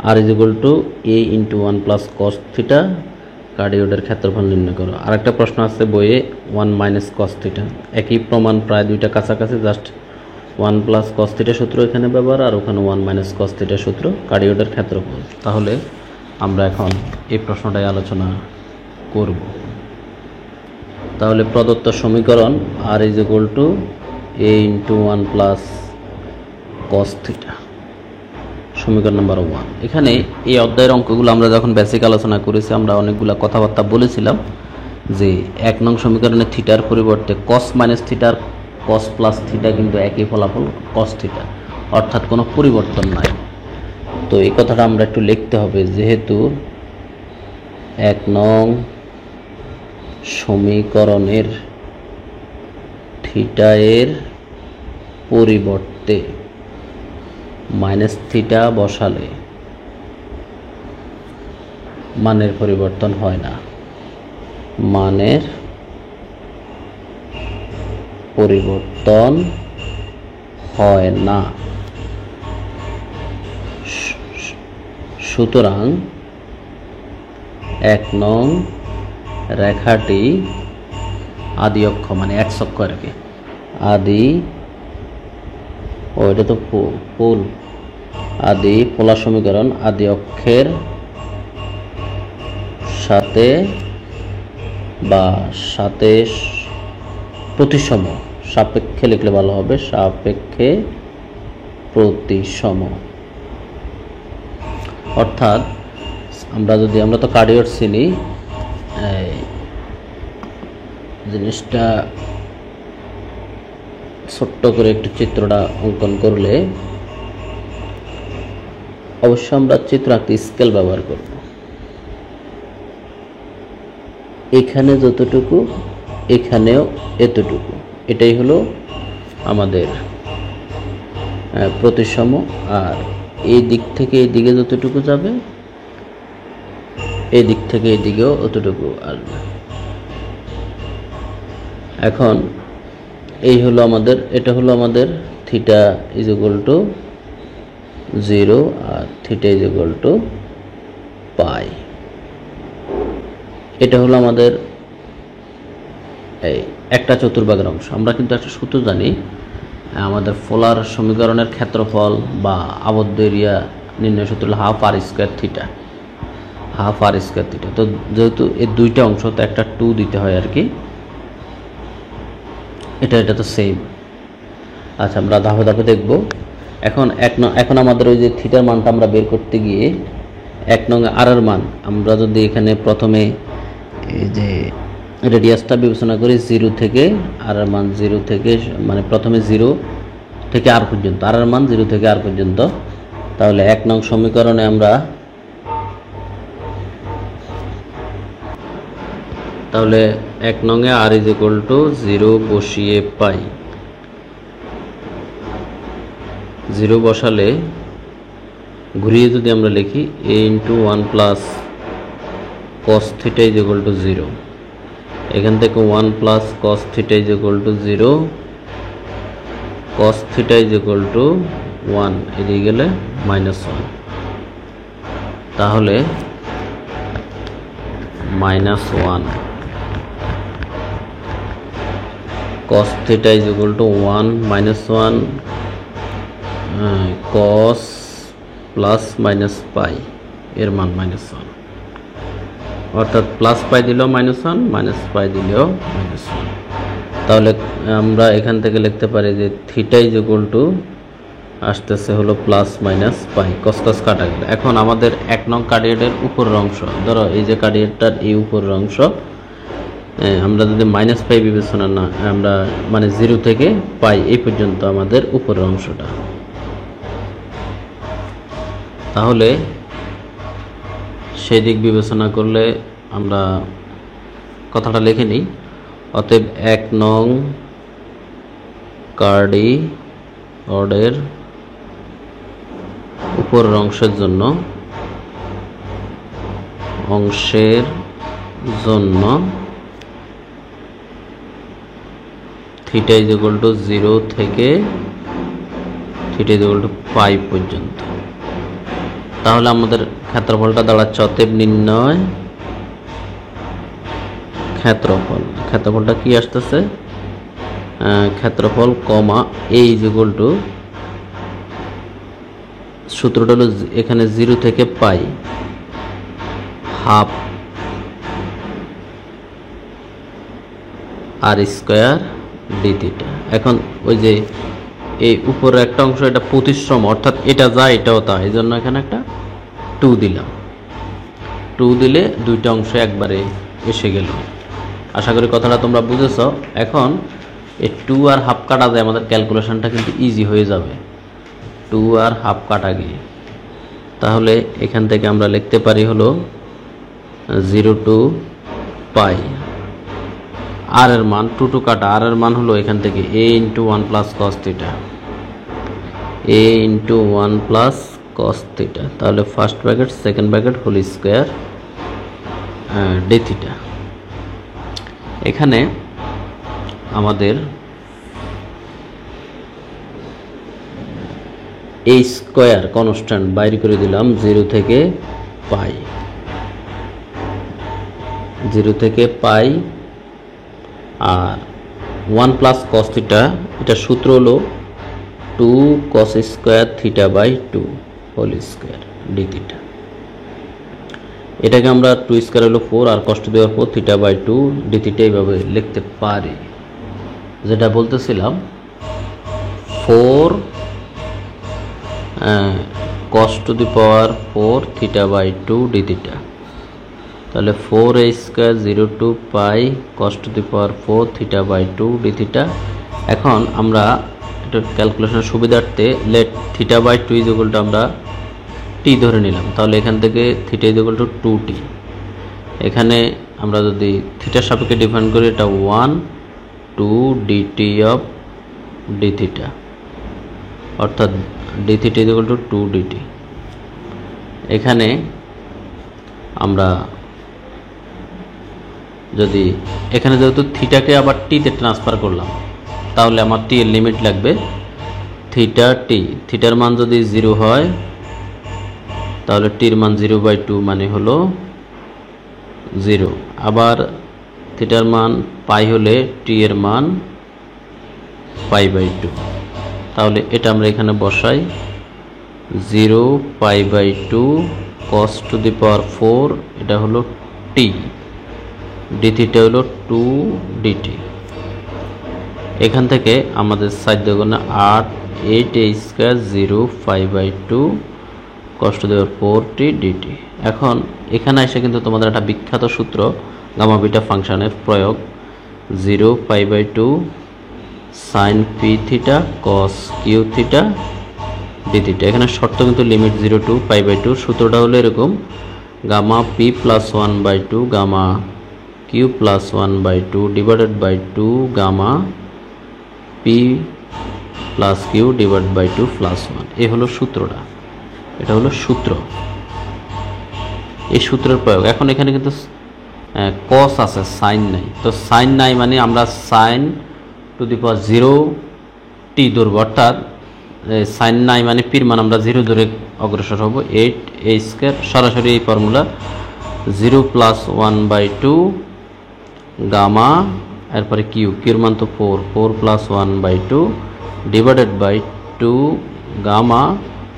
R is equal to A into 1 plus cos theta কার্ডিওডের ক্ষেত্রফল নির্ণয় করো। আরেকটা প্রশ্ন আছে বইয়ে 1 মাইনাস কস থিটা, একই প্রমাণ, প্রায় দুইটা কাছাকাছি, জাস্ট 1 প্লাস কস থিটা সূত্র এখানে ব্যবহার আর ওখানে 1 মাইনাস কস থিটা সূত্র, কার্ডিওডের ক্ষেত্রফল। তাহলে আমরা এখন এই প্রশ্নটাই আলোচনা করব। তাহলে প্রদত্ত সমীকরণ R is equal to A into 1 plus cos theta, সমীকরণ নাম্বার 1। এখানে এই অধ্যায়ের অঙ্কগুলো আমরা যখন বেসিক আলোচনা করেছি, আমরা অনেকগুলো কথাবার্তা বলেছিলাম যে 1 নং সমীকরণে থিটার পরিবর্তে কস মাইনাস থিটার কস প্লাস থিটা কিন্তু একই ফলাফল কস থিটা, অর্থাৎ কোনো পরিবর্তন নাই। তো এই কথাটা আমরা একটু লিখতে হবে, যেহেতু 1 নং সমীকরণের থিটা এর পরিবর্তে মাইনাস থিটা বসালে মানের পরিবর্তন হয় না, মানের পরিবর্তন হয় না। সুতরাং 1 নং রেখাটি আদি অক্ষ মানে এক্স অক্ষ আর কি, আদি এটা তো পোল, আদি পোলার সমীকরণ আদি অক্ষের সাথে বা সাথে প্রতিসম, সাপেক্ষে লিখলে ভালো হবে, সাপেক্ষে প্রতিসম। অর্থাৎ আমরা তো কার্ডিওড চিনি, জিনিসটা ছোট্ট করে একটু চিত্রটা অঙ্কন করলে, অবশ্য আমরা চিত্র আঁকতে স্কেল ব্যবহার করব। এখানে যতটুকু এখানেও এতটুকু, এটাই হলো আমাদের প্রতিসম, আর এই দিক থেকে এই দিকে যতটুকু যাবে এই দিক থেকে এই দিকেও অতটুকু আসবে। এখন এই হলো আমাদের, এটা হলো আমাদের থিটা ইজ ইকুয়াল টু 0 আর theta is equal to pi. এটা হলো আমাদের এই একটা চতুর্ভাগের অংশ। আমরা কিন্তু একটা সূত্র জানি, আমাদের পোলার সমীকরণের ক্ষেত্রফল বা আবদ্ধ এরিয়া নির্ণয় সূত্র হলো হাফ আর স্কোয়ার থিটা, হাফ আর স্কোয়ার থিটা। তো যেহেতু এই দুইটা অংশ, তো একটা 2 দিতে হয় আর কি, এটা তো সেম। আচ্ছা, আমরা ধাপে ধাপে দেখব। এখন আমাদের ওই যে থিটার মানটা আমরা বের করতে গিয়ে 1 নং আর এর মান, আমরা যদি এখানে প্রথমে এই যে রেডিয়াসটা বিবেচনা করি 0 থেকে আর এর মান 0 থেকে, মানে প্রথমে 0 থেকে আর পর্যন্ত, আর এর মান 0 থেকে আর পর্যন্ত, তাহলে 1 নং সমীকরণে আমরা তাহলে 1 নংয়ে আর ইজ ইকুয়াল টু 0 বসিয়ে পাই। 0 বসালে ঘুরিয়ে যদি আমরা লিখি a into 1 plus cos theta is equal to 0, এখান থেকে 1 plus cos theta is equal to 0, cos theta is equal two 1, এদিকে গেলে -1, তাহলে -1 cos theta is equal to 1 minus 1 cos plus minus পাই, এর মান -1, অর্থাৎ প্লাস পাই দিলেও -1, মাইনাস পাই দিলেও -1। তাহলে আমরা এখান থেকে লিখতে পারি যে থিটা ইজ ইকুয়াল টু আসতেছে হলো প্লাস মাইনাস পাই, কস কস কাটা গেল। এখন আমাদের 1 নং কার্ডিওডের উপরের অংশ, ধরো এই যে কার্ডিওডটার এই উপরের অংশ, আমরা যদি মাইনাস পাই বিবেচনা না, আমরা মানে 0 থেকে পাই এই পর্যন্ত আমাদের উপরের অংশটা, তাহলে সেই দিক বিবেচনা করলে আমরা কথাটা লিখে নিই। অতএব 1 নং কার্ডিওডের উপরের অংশের জন্য থিটা ইজ ইকুয়াল টু 0 থেকে থিটা ইজ ইকুয়াল টু পাই পর্যন্ত, তাহলে আমাদের ক্ষেত্রফলটা দাঁড়াচ্ছে অতএব নির্ণয় ক্ষেত্রফলটা কি আসতেছে ক্ষেত্রফল কমা a ইজ ইকুয়াল টু সূত্রটা হলো এখানে 0 থেকে পাই হাফ আর স্কয়ার ডি থিটা। এখন ওই যে এই উপরে একটা অংশ এটা প্রতিশ্রম অর্থাৎ এটা যা এটাও তা, এই জন্য এখানে একটা 2 দিলাম। 2 দিলে দুইটা অংশ একবারে এসে গেল। আশা করি কথাটা তোমরা বুঝেছ। এখন এই 2 আর হাফ কাটা যায়, আমাদের ক্যালকুলেশনটা কিন্তু ইজি হয়ে যাবে 2 আর হাফ কাটা গিয়ে। তাহলে এখান থেকে আমরা লিখতে পারি হলো 0 টু পাই আর এর মান 2 টু কাটা আর এর মান হলো এখান থেকে a into 1 plus cos theta, a into 1 plus cos theta. তাহলে first bracket second bracket whole square D theta. এখানে আমাদের এই স্কোয়ার কনস্ট্যান্ট বাইরে করে দিলাম 0 থেকে পাই, 0 থেকে পাই আর 1 প্লাস কস থিটা, এটা সূত্র হলো 2 cos square theta by 2 whole square D theta. এটাকে আমরা 2 স্কোয়ার হলো 4 আর কষ্ট দেওয়ার পর থিটা বাই 2 ডি থিটা এইভাবে লিখতে পারি। যেটা বলতেছিলাম 4 cos to the power 4 theta by 2 D theta. তাহলে 4a square 0 to pi cos to the power 4 theta by 2 D theta. এখন আমরা এটা ক্যালকুলেশনের সুবিধার্থে let theta by 2 is equal to আমরা টি ধরে নিলাম। তাহলে এখান থেকে theta is equal two 2t। এখানে আমরা যদি থিটার সাপেক্ষে ডিফাইন করি এটা 1 2 ডিটি অফ ডি থিটা, অর্থাৎ D theta is equal to 2 DT. এখানে আমরা যদি এখানে যেহেতু থিটাকে আবার টিতে ট্রান্সফার করলাম, তাহলে আমার টি এর লিমিট লাগবে থিটা টি। থিটার মান যদি 0 হয় তাহলে টির মান 0/2 মানে হলো 0। আবার থিটার মান পাই হলে টি এর মান পাই/2। তাহলে এটা আমরা এখানে বসাই 0 পাই/2 cos টু দি পাওয়ার 4, এটা হলো টি, ডি থিটা হলো 2 ডিটি। এখান থেকে আমাদের 4 দুগুণে 8 8a square 0 5/2 cos to the power 4t DT. এখন এখানে এসে কিন্তু তোমাদের একটা বিখ্যাত সূত্র গামা বিটা ফাংশনের প্রয়োগ 0 পাই/2 sin p theta cos q theta D theta. এখানে শর্ত কিন্তু লিমিট 0 টু পাই/2। সূত্রটা হলো এরকম gamma p plus 1/2 gamma q plus 1/2 divided by 2 gamma p plus q divide by 2 plus 1। এই হলো সূত্রটা, এটা হলো সূত্র, এই সূত্রের প্রয়োগ। এখন এখানে কিন্তু cos আছে, সাইন নাই। তো সাইন নাই মানে আমরা sign two the power 0t ধরবো, অর্থাৎ সাইন নাই মানে পির মান আমরা 0 ধরে অগ্রসর হব। 8a স্কয়ার সরাসরি এই ফর্মুলা 0 প্লাস 1/2 গামা এরপরে কিউর মান তো 4 plus 1/2 divided by 2 gamma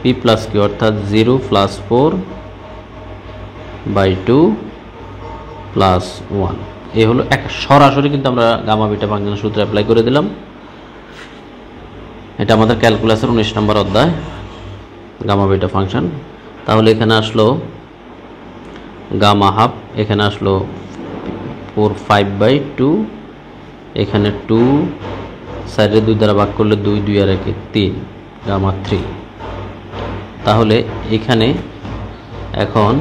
P plus Q, অর্থাৎ 0 প্লাস 4/2 প্লাস 1। এই হলো এক সরাসরি কিন্তু আমরা গামা বিটা ফাংশনের সূত্র অ্যাপ্লাই করে দিলাম। এটা আমাদের ক্যালকুলাসের 19 নম্বর অধ্যায় গামা বিটা ফাংশন। তাহলে এখানে আসলো গামা হাফ, এখানে আসলো 4 5/2, এখানে 2 সাইডে 2 দ্বারা ভাগ করলে 2 2 আর 1 3 গামা 3। তাহলে এখানে এখন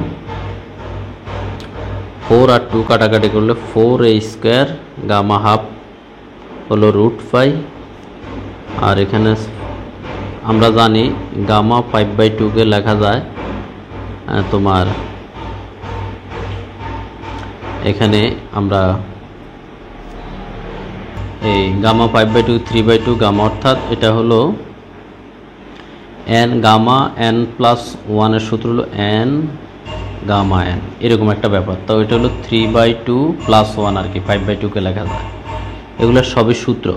4 আর 2 কাটাকাটি করলে 4a স্কয়ার গামা হাফ হলো √5, আর এখানে আমরা জানি গামা 5/2 কে লেখা যায় তোমার এখানে আমরা এই গামা 5/2 3/2 গামা, অর্থাৎ এটা হলো এন গামা এন প্লাস ওয়ানের সূত্র হলো এন গামা এন, এরকম একটা ব্যাপার। তো এটা হলো 3/2 প্লাস ওয়ান আর কি, 5/2কে লেখা যায়। এগুলো সবই সূত্র।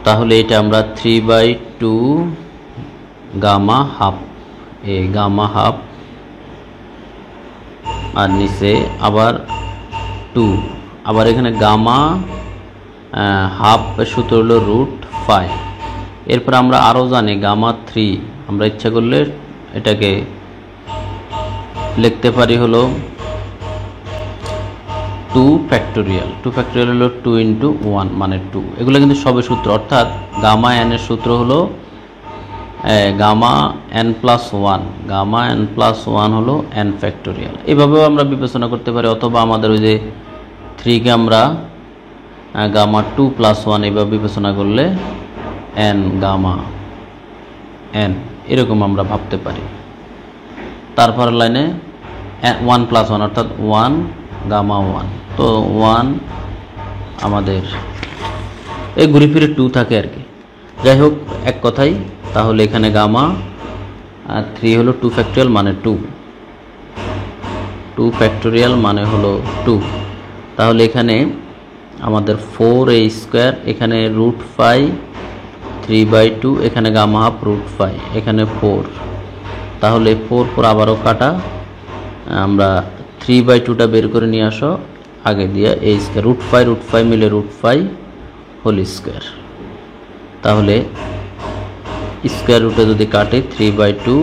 তাহলে এটা আমরা 3/2 গামা হাফ, এই গামা হাফ, আর নিচে আবার 2, আবার এখানে গামা হাফ সূত্র হলো √5। এরপর আমরা আরও জানি গামা 3, আমরা ইচ্ছা করলে এটাকে লিখতে পারি হলো 2 ফ্যাক্টোরিয়াল। 2 ফ্যাক্টোরিয়াল হলো 2 × 1 মানে 2। এগুলো কিন্তু সবই সূত্র, অর্থাৎ গামা এনের সূত্র হলো gamma N plus one, gamma N plus one হলো এন ফ্যাক্টোরিয়াল। এভাবেও আমরা বিবেচনা করতে পারি, অথবা আমাদের ওই যে 3কে আমরা গামা 2 প্লাস ওয়ান এভাবে বিবেচনা করলে এন গামা এন, এরকম আমরা ভাবতে পারি। তারপর লাইনে 1 প্লাস ওয়ান অর্থাৎ 1 গামা 1, তো 1 আমাদের এই ঘুরে ফিরে 2 থাকে আর কি। যাই হোক, এক কথাই, তাহলে এখানে গামা 3 হলো 2 ফ্যাক্টোরিয়াল মানে 2 ফ্যাক্টোরিয়াল মানে হলো 2। তাহলে এখানে আমাদের 4a², এখানে √5, 3/2, এখানে গামা হাফ √5, এখানে 4। তাহলে 4 আবারও কাটা, আমরা 3/2টা বের করে নিয়ে আসো, আগে দিয়ে a², √5 মিলে √5 হোল স্কোয়ার। তাহলে স্কোয়ার রুটে যদি কাটে 3/2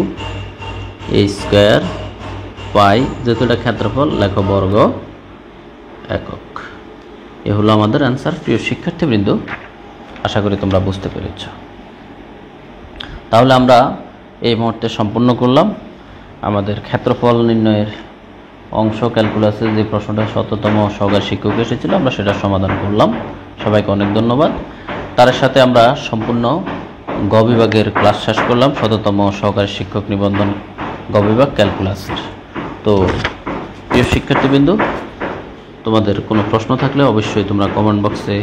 a² পাই, যেহেতু এটা ক্ষেত্রফল লেখ বর্গ একক। এ হলো আমাদের অ্যান্সার। প্রিয় শিক্ষার্থীবৃন্দ, আশা করি তোমরা বুঝতে পেরেছ। তাহলে আমরা এই মুহূর্তে সম্পূর্ণ করলাম আমাদের ক্ষেত্রফল নির্ণয়ের অংশ ক্যালকুলাসের যে প্রশ্নটা ১৭তম সহকারী শিক্ষক এসেছিল, আমরা সেটা সমাধান করলাম। সবাইকে অনেক ধন্যবাদ। তার সাথে আমরা সম্পূর্ণ গ বিভাগের ক্লাস শেষ করলাম, ১৭তম সহকারী শিক্ষক নিবন্ধন গ বিভাগ ক্যালকুলাসের। তো প্রিয় শিক্ষার্থীবৃন্দ, তোমাদের কোনো প্রশ্ন থাকলে অবশ্যই তোমরা কমেন্ট বক্সে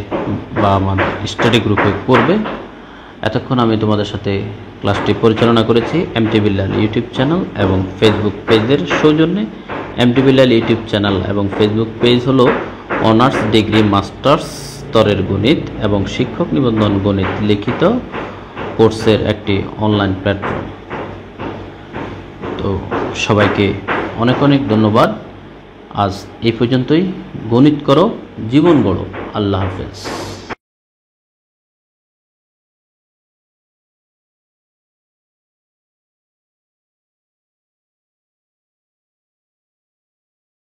বা আমাদের স্টাডি গ্রুপে করবে। এতক্ষণ আমি তোমাদের সাথে ক্লাসটি পরিচালনা করেছি এমটি বিল্লাল ইউটিউব চ্যানেল এবং ফেসবুক পেজের সৌজন্যে। এমটি বিল্লাল ইউটিউব চ্যানেল এবং ফেসবুক পেজ হলো অনার্স, ডিগ্রি, মাস্টার্স স্তরের গণিত এবং শিক্ষক নিবন্ধন গণিত লিখিত কোর্সের একটি অনলাইন প্ল্যাটফর্ম। তো সবাইকে অনেক অনেক ধন্যবাদ। আজ এই পর্যন্তই। গণিত করো, জীবন গড়ো। আল্লাহ হাফেজ।